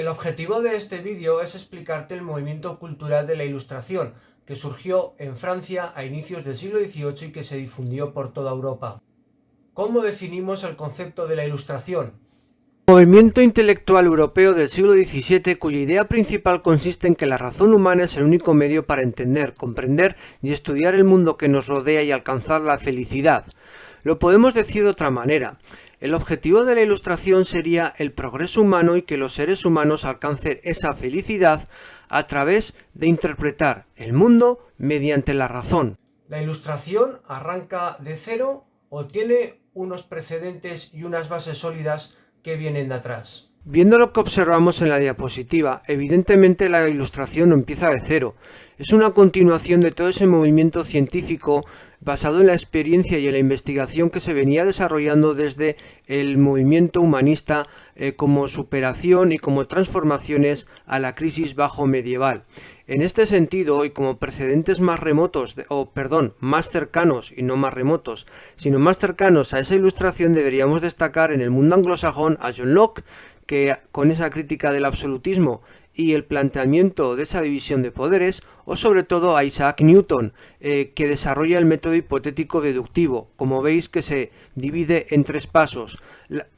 El objetivo de este vídeo es explicarte el movimiento cultural de la Ilustración, que surgió en Francia a inicios del siglo XVIII y que se difundió por toda Europa. ¿Cómo definimos el concepto de la Ilustración? Movimiento intelectual europeo del siglo XVII cuya idea principal consiste en que la razón humana es el único medio para entender, comprender y estudiar el mundo que nos rodea y alcanzar la felicidad. Lo podemos decir de otra manera. El objetivo de la Ilustración sería el progreso humano y que los seres humanos alcancen esa felicidad a través de interpretar el mundo mediante la razón. ¿La Ilustración arranca de cero o tiene unos precedentes y unas bases sólidas que vienen de atrás? Viendo lo que observamos en la diapositiva, evidentemente la Ilustración no empieza de cero. Es una continuación de todo ese movimiento científico basado en la experiencia y en la investigación que se venía desarrollando desde el movimiento humanista como superación y como transformaciones a la crisis bajo medieval. En este sentido, y como precedentes más remotos, más cercanos y no más remotos, sino más cercanos a esa Ilustración, deberíamos destacar en el mundo anglosajón a John Locke, que con esa crítica del absolutismo y el planteamiento de esa división de poderes, o sobre todo a Isaac Newton, que desarrolla el método hipotético deductivo, como veis que se divide en tres pasos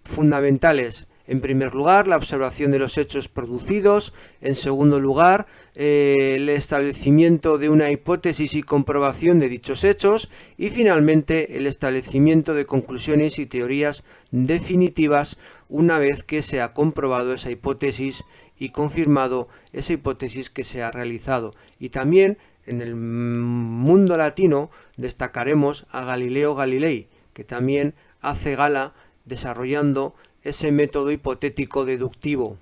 fundamentales. En primer lugar, la observación de los hechos producidos. En segundo lugar, el establecimiento de una hipótesis y comprobación de dichos hechos. Y finalmente, el establecimiento de conclusiones y teorías definitivas una vez que se ha comprobado esa hipótesis y confirmado esa hipótesis que se ha realizado. Y también en el mundo latino destacaremos a Galileo Galilei, que también hace gala desarrollando ese método hipotético deductivo.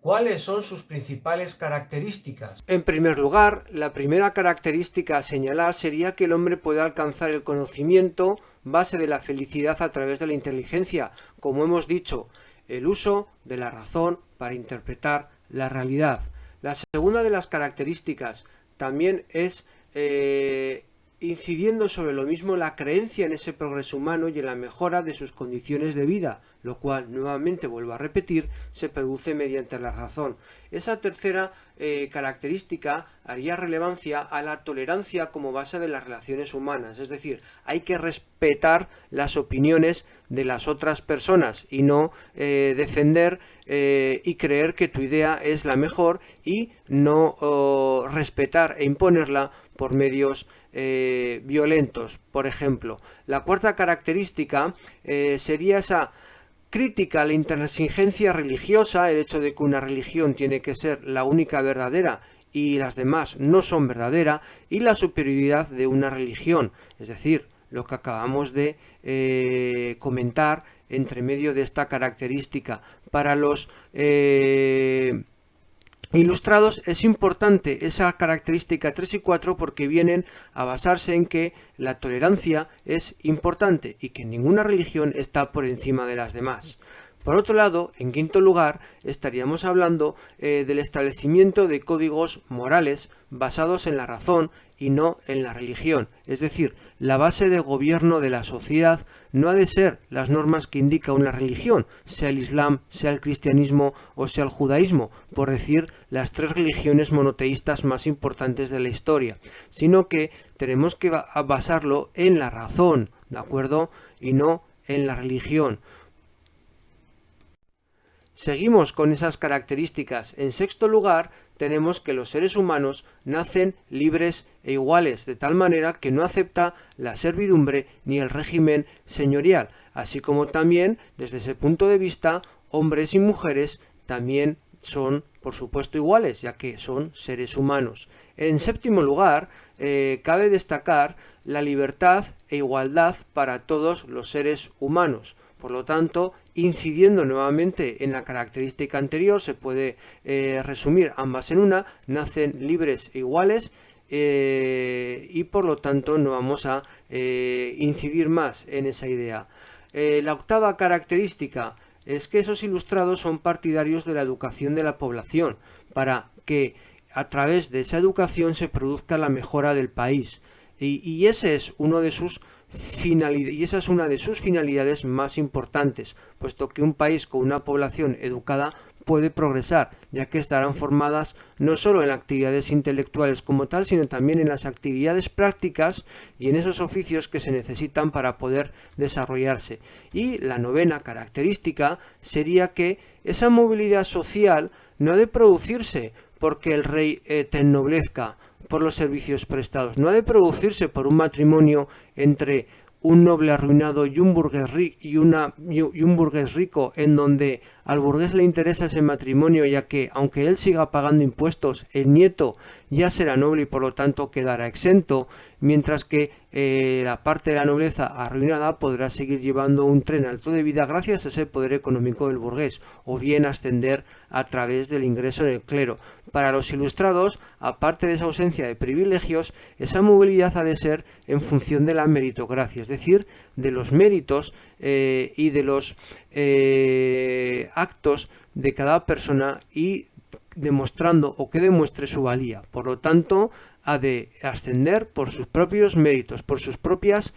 ¿Cuáles son sus principales características? En primer lugar, la primera característica a señalar sería que el hombre puede alcanzar el conocimiento base de la felicidad a través de la inteligencia, como hemos dicho, el uso de la razón para interpretar la realidad. La segunda de las características también es incidiendo sobre lo mismo la creencia en ese progreso humano y en la mejora de sus condiciones de vida, lo cual, nuevamente vuelvo a repetir, se produce mediante la razón. Esa tercera característica haría relevancia a la tolerancia como base de las relaciones humanas, es decir, hay que respetar las opiniones de las otras personas y no defender y creer que tu idea es la mejor y no respetar e imponerla por medios violentos, por ejemplo. La cuarta característica sería esa crítica a la intransigencia religiosa, el hecho de que una religión tiene que ser la única verdadera y las demás no son verdaderas, y la superioridad de una religión, es decir, lo que acabamos de comentar entre medio de esta característica. Para los ilustrados es importante esa característica 3 y 4 porque vienen a basarse en que la tolerancia es importante y que ninguna religión está por encima de las demás. Por otro lado, en quinto lugar, estaríamos hablando del establecimiento de códigos morales basados en la razón y no en la religión. Es decir, la base de gobierno de la sociedad no ha de ser las normas que indica una religión, sea el Islam, sea el cristianismo o sea el judaísmo, por decir las tres religiones monoteístas más importantes de la historia, sino que tenemos que basarlo en la razón, ¿de acuerdo? Y no en la religión. Seguimos con esas características. En sexto lugar, tenemos que los seres humanos nacen libres e iguales, de tal manera que no acepta la servidumbre ni el régimen señorial, así como también, desde ese punto de vista, hombres y mujeres también son, por supuesto, iguales, ya que son seres humanos. En séptimo lugar, cabe destacar la libertad e igualdad para todos los seres humanos. Por lo tanto, incidiendo nuevamente en la característica anterior, se puede resumir ambas en una: nacen libres e iguales, y por lo tanto no vamos a incidir más en esa idea. La octava característica es que esos ilustrados son partidarios de la educación de la población, para que a través de esa educación se produzca la mejora del país. Y ese es uno de sus y esa es una de sus finalidades más importantes, puesto que un país con una población educada puede progresar, ya que estarán formadas no solo en actividades intelectuales como tal, sino también en las actividades prácticas y en esos oficios que se necesitan para poder desarrollarse. Y la novena característica sería que esa movilidad social no ha de producirse porque el rey te ennoblezca por los servicios prestados, no ha de producirse por un matrimonio entre un noble arruinado y un burgués rico, en donde al burgués le interesa ese matrimonio, ya que aunque él siga pagando impuestos, el nieto ya será noble y por lo tanto quedará exento, mientras que la parte de la nobleza arruinada podrá seguir llevando un tren alto de vida gracias a ese poder económico del burgués, o bien ascender a través del ingreso en el clero. Para los ilustrados, aparte de esa ausencia de privilegios, esa movilidad ha de ser en función de la meritocracia, es decir, de los méritos y de los actos de cada persona y demostrando o que demuestre su valía. Por lo tanto, ha de ascender por sus propios méritos, por sus propias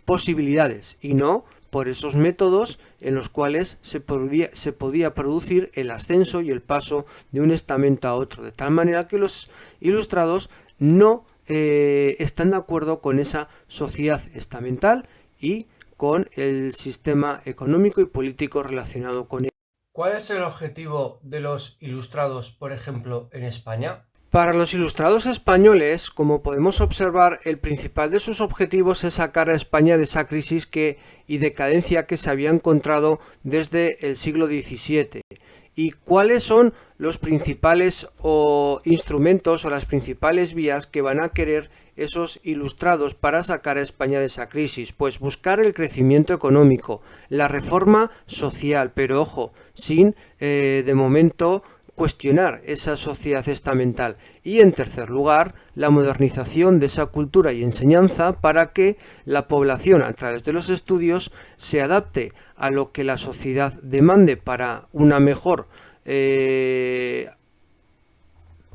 posibilidades y no por esos métodos en los cuales se podía producir el ascenso y el paso de un estamento a otro, de tal manera que los ilustrados no están de acuerdo con esa sociedad estamental y con el sistema económico y político relacionado con él. ¿Cuál es el objetivo de los ilustrados, por ejemplo, en España? Para los ilustrados españoles, como podemos observar, el principal de sus objetivos es sacar a España de esa crisis y decadencia que se había encontrado desde el siglo XVII. ¿Y cuáles son los principales instrumentos o las principales vías que van a querer esos ilustrados para sacar a España de esa crisis? Pues buscar el crecimiento económico, la reforma social, pero ojo, sin de momento cuestionar esa sociedad estamental, y en tercer lugar la modernización de esa cultura y enseñanza para que la población a través de los estudios se adapte a lo que la sociedad demande para una mejor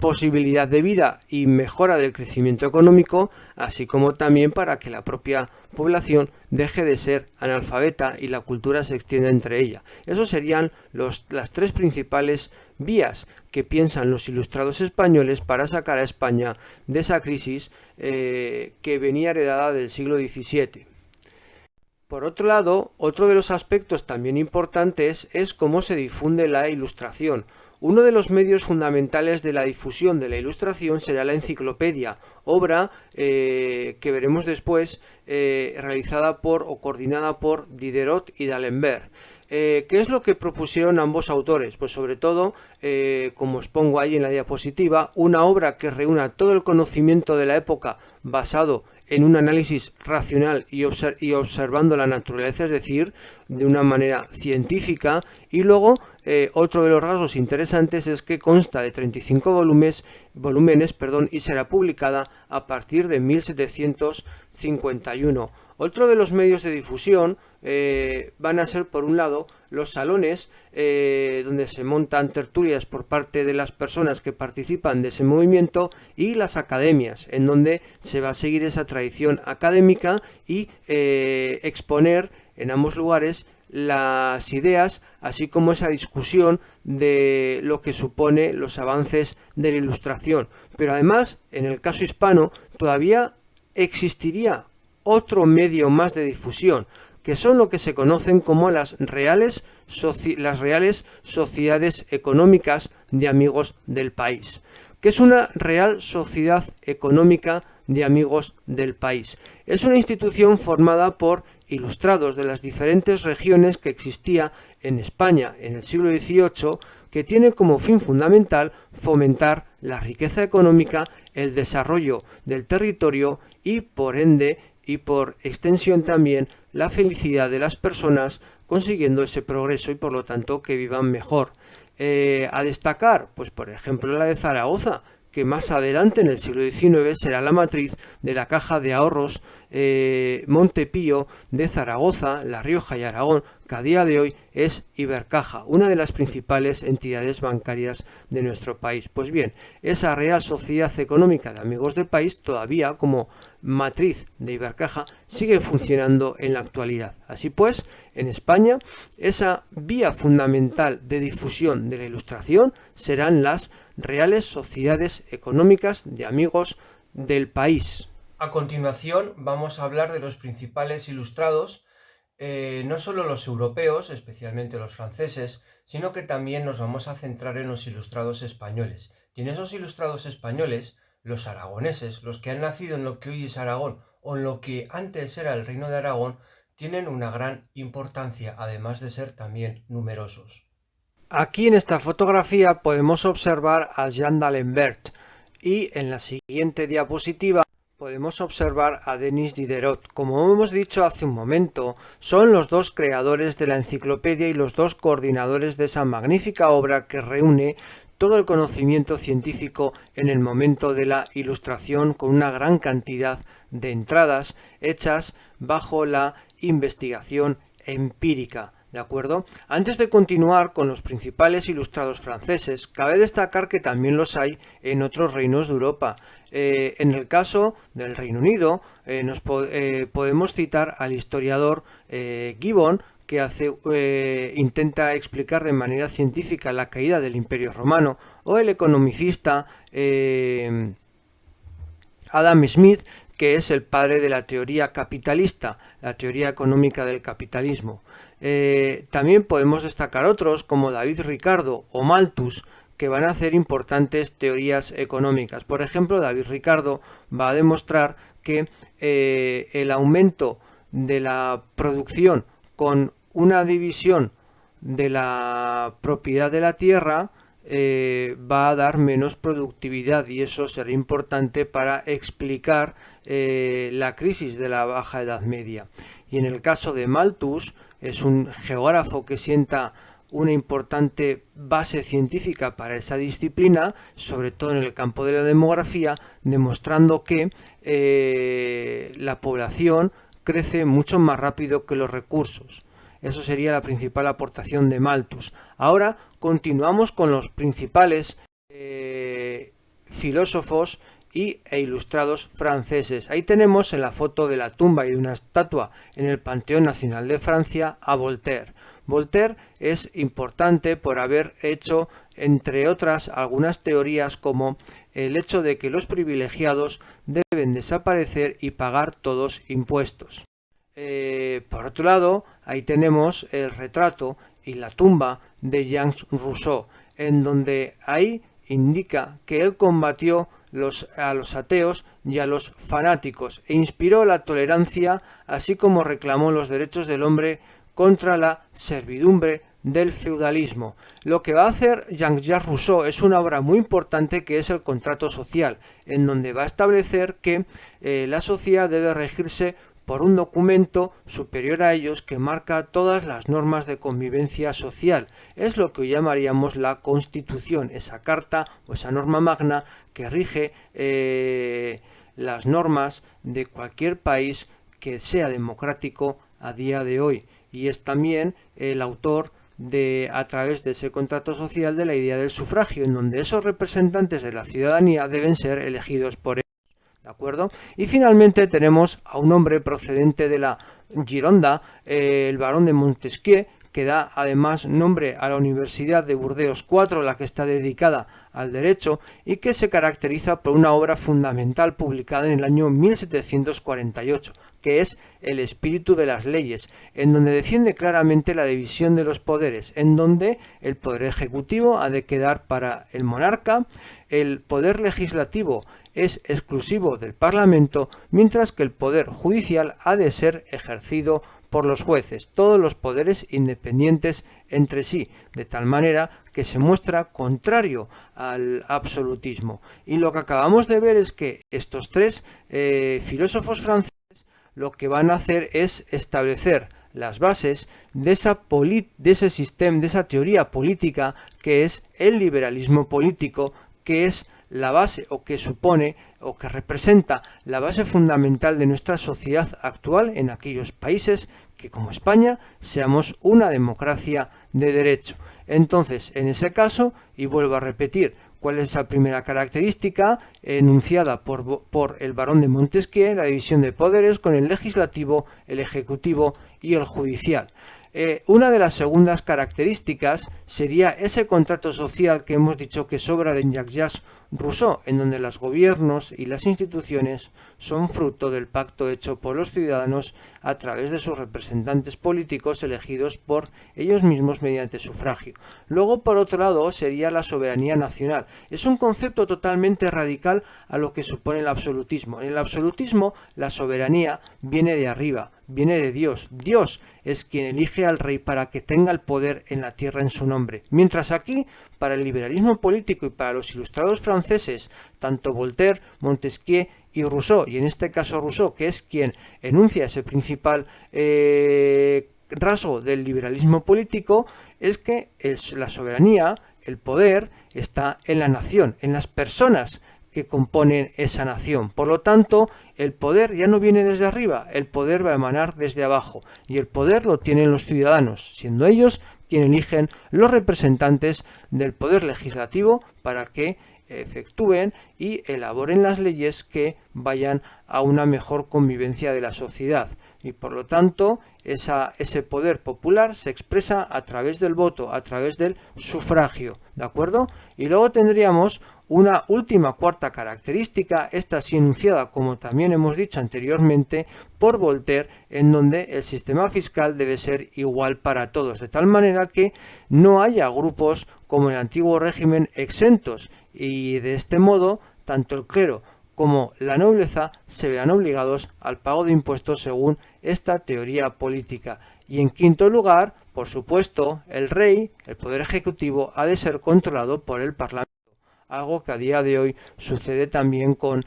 posibilidad de vida y mejora del crecimiento económico, así como también para que la propia población deje de ser analfabeta y la cultura se extienda entre ella. Esos serían las tres principales vías que piensan los ilustrados españoles para sacar a España de esa crisis que venía heredada del siglo XVII. Por otro lado, otro de los aspectos también importantes es cómo se difunde la ilustración. Uno de los medios fundamentales de la difusión de la ilustración será la enciclopedia, obra que veremos después realizada por o coordinada por Diderot y D'Alembert. ¿Qué es lo que propusieron ambos autores? Pues sobre todo, como os pongo ahí en la diapositiva, una obra que reúna todo el conocimiento de la época basado en un análisis racional y observando la naturaleza, es decir, de una manera científica. Y luego, otro de los rasgos interesantes es que consta de 35 volúmenes y será publicada a partir de 1751. Otro de los medios de difusión van a ser, por un lado, los salones donde se montan tertulias por parte de las personas que participan de ese movimiento, y las academias, en donde se va a seguir esa tradición académica y exponer en ambos lugares las ideas, así como esa discusión de lo que supone los avances de la ilustración. Pero además, en el caso hispano, todavía existiría otro medio más de difusión, que son lo que se conocen como las reales sociedades económicas de amigos del país. ¿Qué es una real sociedad económica de amigos del país? Es una institución formada por ilustrados de las diferentes regiones que existía en España en el siglo XVIII, que tiene como fin fundamental fomentar la riqueza económica, el desarrollo del territorio y, por ende, y por extensión también, la felicidad de las personas, consiguiendo ese progreso y por lo tanto que vivan mejor. A destacar, pues por ejemplo la de Zaragoza, que más adelante en el siglo XIX será la matriz de la Caja de Ahorros Montepío de Zaragoza, La Rioja y Aragón, que a día de hoy es Ibercaja, una de las principales entidades bancarias de nuestro país. Pues bien, esa Real Sociedad Económica de Amigos del País, todavía como matriz de Ibercaja, sigue funcionando en la actualidad. Así pues, en España, esa vía fundamental de difusión de la Ilustración serán las Reales Sociedades Económicas de Amigos del País. A continuación vamos a hablar de los principales ilustrados, no solo los europeos, especialmente los franceses, sino que también nos vamos a centrar en los ilustrados españoles. Y en esos ilustrados españoles, los aragoneses, los que han nacido en lo que hoy es Aragón o en lo que antes era el Reino de Aragón, tienen una gran importancia, además de ser también numerosos. Aquí en esta fotografía podemos observar a Jean d'Alembert y en la siguiente diapositiva podemos observar a Denis Diderot. Como hemos dicho hace un momento, son los dos creadores de la enciclopedia y los dos coordinadores de esa magnífica obra que reúne todo el conocimiento científico en el momento de la Ilustración, con una gran cantidad de entradas hechas bajo la investigación empírica. ¿De acuerdo? Antes de continuar con los principales ilustrados franceses, cabe destacar que también los hay en otros reinos de Europa. En el caso del Reino Unido, podemos citar al historiador Gibbon, que intenta explicar de manera científica la caída del Imperio Romano, o el economicista Adam Smith, que es el padre de la teoría capitalista, la teoría económica del capitalismo. También podemos destacar otros como David Ricardo o Malthus, que van a hacer importantes teorías económicas. Por ejemplo, David Ricardo va a demostrar que el aumento de la producción con una división de la propiedad de la tierra va a dar menos productividad, y eso será importante para explicar la crisis de la Baja Edad Media. Y en el caso de Malthus, es un geógrafo que sienta una importante base científica para esa disciplina, sobre todo en el campo de la demografía, demostrando que la población crece mucho más rápido que los recursos. Eso sería la principal aportación de Malthus. Ahora continuamos con los principales filósofos e ilustrados franceses. Ahí tenemos en la foto de la tumba y de una estatua en el Panteón Nacional de Francia a Voltaire. Voltaire es importante por haber hecho, entre otras, algunas teorías como el hecho de que los privilegiados deben desaparecer y pagar todos impuestos. Por otro lado, ahí tenemos el retrato y la tumba de Jean Rousseau, en donde ahí indica que él combatió a los ateos y a los fanáticos e inspiró la tolerancia, así como reclamó los derechos del hombre contra la servidumbre del feudalismo. Lo que va a hacer Jean-Jacques Rousseau es una obra muy importante, que es el contrato social, en donde va a establecer que la sociedad debe regirse por un documento superior a ellos que marca todas las normas de convivencia social. Es lo que hoy llamaríamos la Constitución, esa carta o esa norma magna que rige las normas de cualquier país que sea democrático a día de hoy. Y es también el autor a través de ese contrato social, de la idea del sufragio, en donde esos representantes de la ciudadanía deben ser elegidos por ellos. ¿De acuerdo? Y finalmente tenemos a un hombre procedente de la Gironda, el barón de Montesquieu, que da además nombre a la Universidad de Burdeos IV, la que está dedicada al derecho, y que se caracteriza por una obra fundamental publicada en el año 1748, que es El espíritu de las leyes, en donde defiende claramente la división de los poderes, en donde el poder ejecutivo ha de quedar para el monarca, el poder legislativo es exclusivo del Parlamento, mientras que el poder judicial ha de ser ejercido por los jueces, todos los poderes independientes entre sí, de tal manera que se muestra contrario al absolutismo. Y lo que acabamos de ver es que estos tres filósofos franceses lo que van a hacer es establecer las bases de ese sistema, de esa teoría política que es el liberalismo político, que es la base o que supone o que representa la base fundamental de nuestra sociedad actual en aquellos países que, como España, seamos una democracia de derecho. Entonces, en ese caso, y vuelvo a repetir, ¿cuál es esa primera característica enunciada por el barón de Montesquieu? La división de poderes con el legislativo, el ejecutivo y el judicial. Una de las segundas características sería ese contrato social que hemos dicho que sobra de Jacques Rousseau, en donde los gobiernos y las instituciones son fruto del pacto hecho por los ciudadanos a través de sus representantes políticos elegidos por ellos mismos mediante sufragio. Luego, por otro lado, sería la soberanía nacional. Es un concepto totalmente radical a lo que supone el absolutismo. En el absolutismo, la soberanía viene de arriba, viene de Dios. Dios es quien elige al rey para que tenga el poder en la tierra en su nombre. Mientras aquí, para el liberalismo político y para los ilustrados franceses, tanto Voltaire, Montesquieu y Rousseau, y en este caso Rousseau, que es quien enuncia ese principal rasgo del liberalismo político, es que la soberanía, el poder, está en la nación, en las personas que componen esa nación. Por lo tanto, el poder ya no viene desde arriba, el poder va a emanar desde abajo, y el poder lo tienen los ciudadanos, siendo ellos quienes eligen los representantes del poder legislativo para que efectúen y elaboren las leyes que vayan a una mejor convivencia de la sociedad. Y por lo tanto, ese poder popular se expresa a través del voto, a través del sufragio, ¿de acuerdo? Y luego tendríamos una última cuarta característica, esta sí enunciada, como también hemos dicho anteriormente, por Voltaire, en donde el sistema fiscal debe ser igual para todos, de tal manera que no haya grupos como en el antiguo régimen exentos, y de este modo, tanto el clero como la nobleza se vean obligados al pago de impuestos según esta teoría política. Y en quinto lugar, por supuesto, el rey, el poder ejecutivo, ha de ser controlado por el Parlamento, algo que a día de hoy sucede también con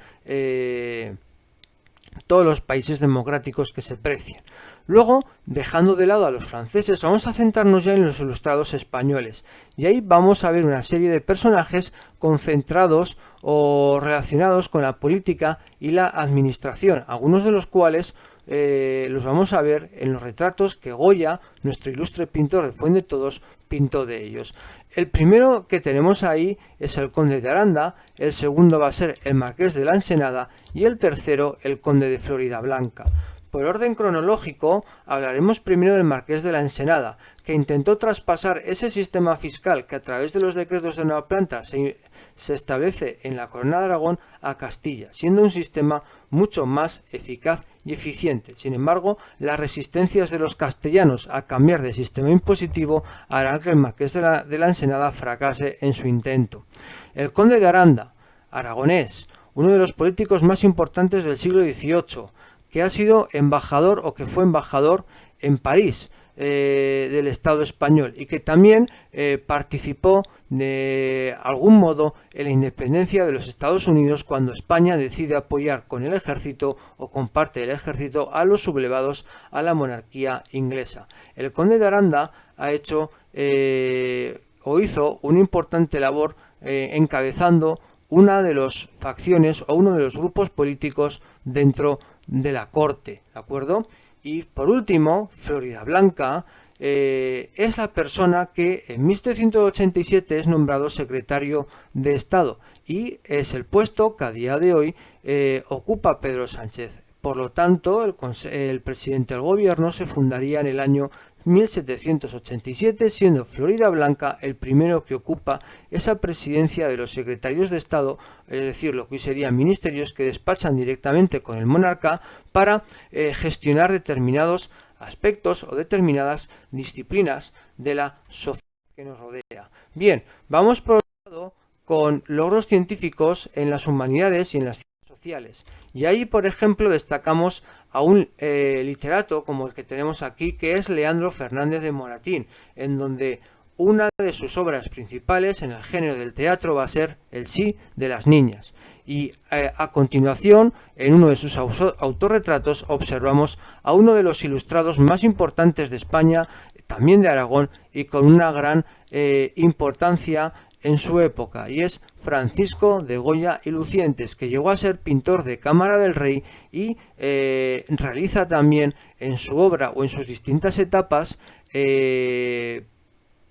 todos los países democráticos que se precian. Luego, dejando de lado a los franceses, vamos a centrarnos ya en los ilustrados españoles. Y ahí vamos a ver una serie de personajes concentrados o relacionados con la política y la administración, algunos de los cuales los vamos a ver en los retratos que Goya, nuestro ilustre pintor de Fuendetodos, pintó de ellos. El primero que tenemos ahí es el conde de Aranda, el segundo va a ser el marqués de la Ensenada y el tercero el conde de Floridablanca. Por orden cronológico, hablaremos primero del marqués de la Ensenada, que intentó traspasar ese sistema fiscal que a través de los decretos de Nueva Planta se establece en la Corona de Aragón a Castilla, siendo un sistema mucho más eficaz y eficiente. Sin embargo, las resistencias de los castellanos a cambiar de sistema impositivo harán que el marqués de la Ensenada fracase en su intento. El conde de Aranda, aragonés, uno de los políticos más importantes del siglo XVIII, que ha sido embajador o que fue embajador en París del Estado español y que también participó de algún modo en la independencia de los Estados Unidos cuando España decide apoyar con el ejército o con parte del ejército a los sublevados a la monarquía inglesa. El conde de Aranda ha hecho o hizo una importante labor encabezando una de las facciones o uno de los grupos políticos dentro de la corte, ¿de acuerdo? Y por último, Floridablanca es la persona que en 1787 es nombrado secretario de Estado y es el puesto que a día de hoy ocupa Pedro Sánchez. Por lo tanto, el presidente del gobierno se fundaría en el año 1787, siendo Floridablanca el primero que ocupa esa presidencia de los secretarios de Estado, es decir, lo que hoy serían ministerios que despachan directamente con el monarca para gestionar determinados aspectos o determinadas disciplinas de la sociedad que nos rodea. Bien, vamos por otro lado con logros científicos en las humanidades y en las ciencias sociales. Y ahí, por ejemplo, destacamos a un literato como el que tenemos aquí, que es Leandro Fernández de Moratín, en donde una de sus obras principales en el género del teatro va a ser El sí de las niñas. Y a continuación, en uno de sus autorretratos, observamos a uno de los ilustrados más importantes de España, también de Aragón, y con una gran importancia en su época, y es Francisco de Goya y Lucientes, que llegó a ser pintor de Cámara del Rey y realiza también en su obra o en sus distintas etapas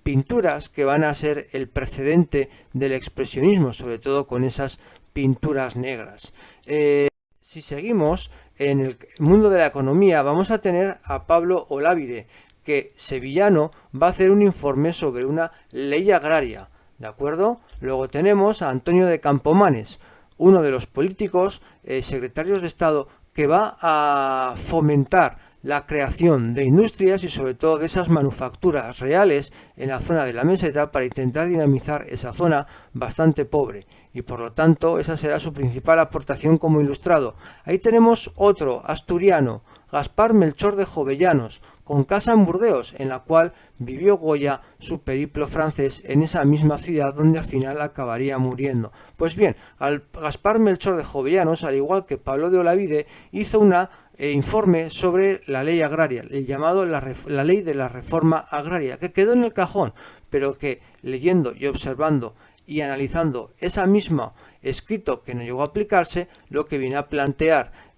pinturas que van a ser el precedente del expresionismo, sobre todo con esas pinturas negras. Si seguimos en el mundo de la economía, vamos a tener a Pablo Olávide, que sevillano va a hacer un informe sobre una ley agraria, ¿de acuerdo? Luego tenemos a Antonio de Campomanes, uno de los políticos secretarios de Estado que va a fomentar la creación de industrias y sobre todo de esas manufacturas reales en la zona de la meseta para intentar dinamizar esa zona bastante pobre, y por lo tanto esa será su principal aportación como ilustrado. Ahí tenemos otro asturiano, Gaspar Melchor de Jovellanos, con casa en Burdeos, en la cual vivió Goya su periplo francés en esa misma ciudad donde al final acabaría muriendo. Pues bien, Gaspar Melchor de Jovellanos, al igual que Pablo de Olavide, hizo un informe sobre la ley agraria, el llamado la ley de la reforma agraria, que quedó en el cajón, pero que leyendo y observando y analizando esa misma escrito que no llegó a aplicarse, lo que viene a plantear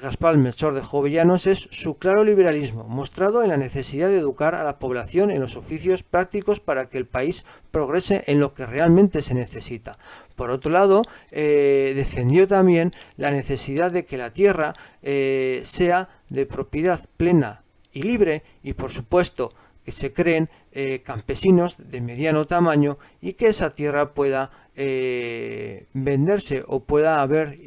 Gaspar Melchor de Jovellanos es su claro liberalismo, mostrado en la necesidad de educar a la población en los oficios prácticos para que el país progrese en lo que realmente se necesita. Por otro lado, defendió también la necesidad de que la tierra sea de propiedad plena y libre, y por supuesto que se creen campesinos de mediano tamaño y que esa tierra pueda venderse o pueda haber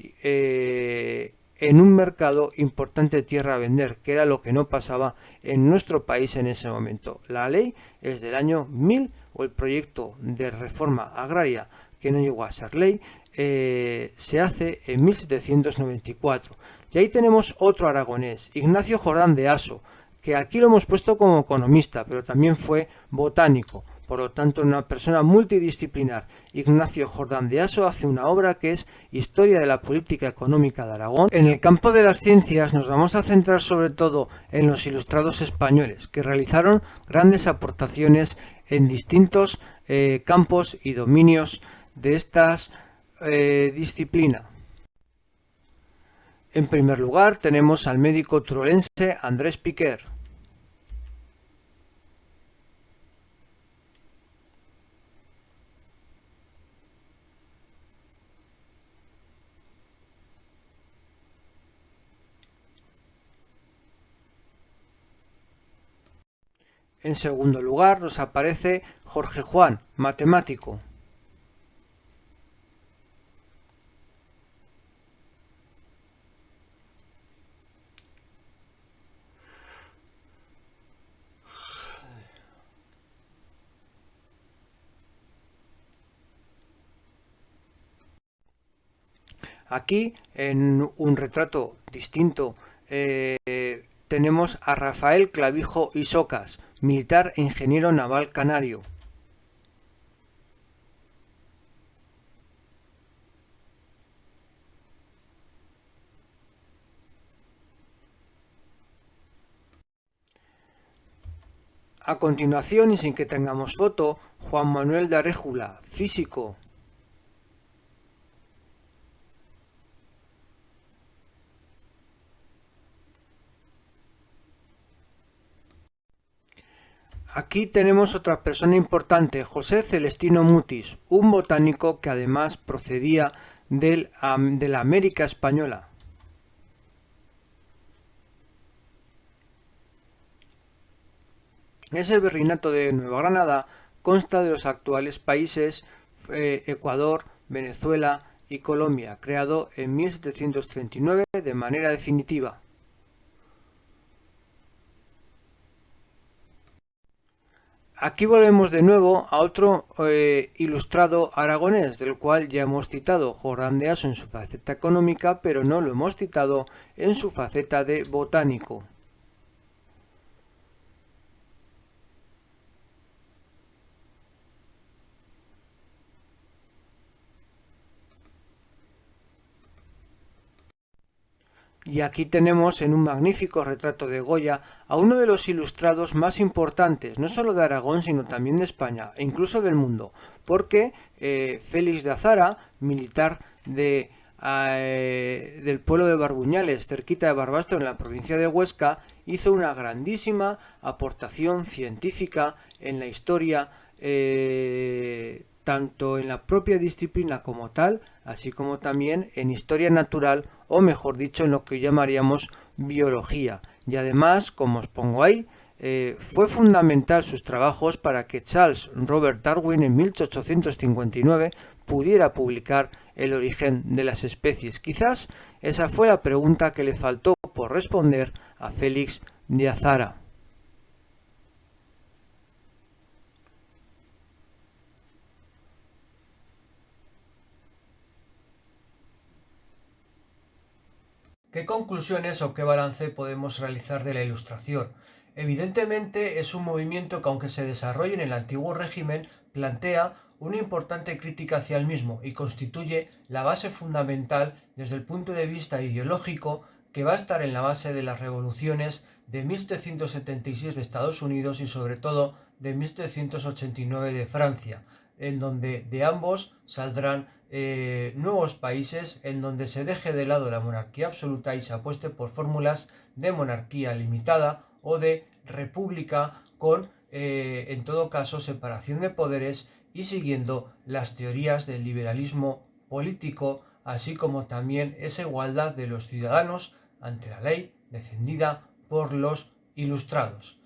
en un mercado importante tierra a vender, que era lo que no pasaba en nuestro país en ese momento. La ley es del año 1000, o el proyecto de reforma agraria, que no llegó a ser ley, se hace en 1794. Y ahí tenemos otro aragonés, Ignacio Jordán de Aso, que aquí lo hemos puesto como economista, pero también fue botánico, por lo tanto una persona multidisciplinar. Ignacio Jordán de Aso hace una obra que es Historia de la Política Económica de Aragón. En el campo de las ciencias nos vamos a centrar sobre todo en los ilustrados españoles, que realizaron grandes aportaciones en distintos campos y dominios de estas disciplinas. En primer lugar tenemos al médico turolense Andrés Piquer. En segundo lugar nos aparece Jorge Juan, matemático. Aquí, en un retrato distinto, tenemos a Rafael Clavijo y Socas, militar e ingeniero naval canario. A continuación, y sin que tengamos foto, Juan Manuel de Aréjula, físico. Aquí tenemos otra persona importante, José Celestino Mutis, un botánico que además procedía de la América Española. Ese virreinato de Nueva Granada consta de los actuales países Ecuador, Venezuela y Colombia, creado en 1739 de manera definitiva. Aquí volvemos de nuevo a otro ilustrado aragonés, del cual ya hemos citado Jordán de Aso en su faceta económica, pero no lo hemos citado en su faceta de botánico. Y aquí tenemos en un magnífico retrato de Goya a uno de los ilustrados más importantes, no solo de Aragón, sino también de España e incluso del mundo, porque Félix de Azara, militar del pueblo de Barbuñales, cerquita de Barbastro, en la provincia de Huesca, hizo una grandísima aportación científica en la historia, tanto en la propia disciplina como tal, así como también en historia natural, o mejor dicho, en lo que llamaríamos biología. Y además, como os pongo ahí, fue fundamental sus trabajos para que Charles Robert Darwin en 1859 pudiera publicar El origen de las especies. Quizás esa fue la pregunta que le faltó por responder a Félix de Azara. ¿Qué conclusiones o qué balance podemos realizar de la Ilustración? Evidentemente es un movimiento que, aunque se desarrolle en el antiguo régimen, plantea una importante crítica hacia el mismo y constituye la base fundamental desde el punto de vista ideológico, que va a estar en la base de las revoluciones de 1776 de Estados Unidos y sobre todo de 1789 de Francia, en donde de ambos saldrán nuevos países, en donde se deje de lado la monarquía absoluta y se apueste por fórmulas de monarquía limitada o de república con, en todo caso, separación de poderes y siguiendo las teorías del liberalismo político, así como también esa igualdad de los ciudadanos ante la ley defendida por los ilustrados.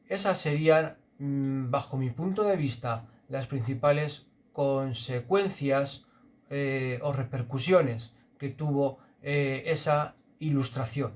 Esas serían, bajo mi punto de vista, las principales consecuencias o repercusiones que tuvo esa ilustración.